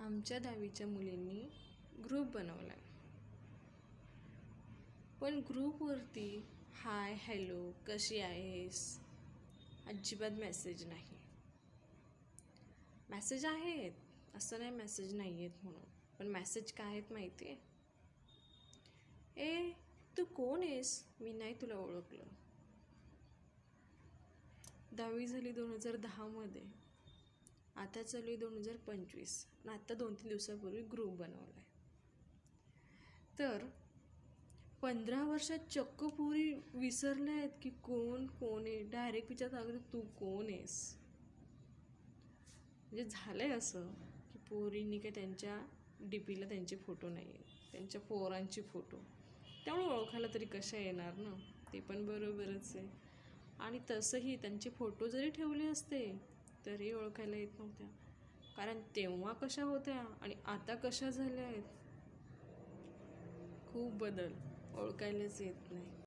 आमच्या 10वीच्या मुलींनी ग्रुप बनवला आहे. पण ग्रुपवरती हाय हॅलो कशी आहेस अजिबात मेसेज नाही. मेसेज आहेत असं नाही मेसेज नाही आहेत म्हणून, पण मेसेज काय आहेत माहिती आहे? ए तू कोण आहेस, मी नाही तुला ओळखलं. 10वी झाली 2010 आता चालू आहे 2025 आणि आता 2-3 दिवसापूर्वी ग्रुप बनवला आहे. तर 15 वर्षात चक्क पोरी विसरल्या आहेत की कोण आहे. डायरेक्ट विचारत अगदी तू कोण आहेस. म्हणजे झालंय असं की पोरींनी काय त्यांच्या डीपीला त्यांचे फोटो नाही आहेत, त्यांच्या पोरांचे फोटो, त्यामुळे ओळखायला तरी कशा येणार ना. ते पण बरोबरच आहे. आणि तसंही त्यांचे फोटो जरी ठेवले असते तरी ओळखायला येत नव्हत्या, कारण तेव्हा कशा होत्या आणि आता कशा झाल्या आहेत. खूप बदल, ओळखायलाच येत नाही.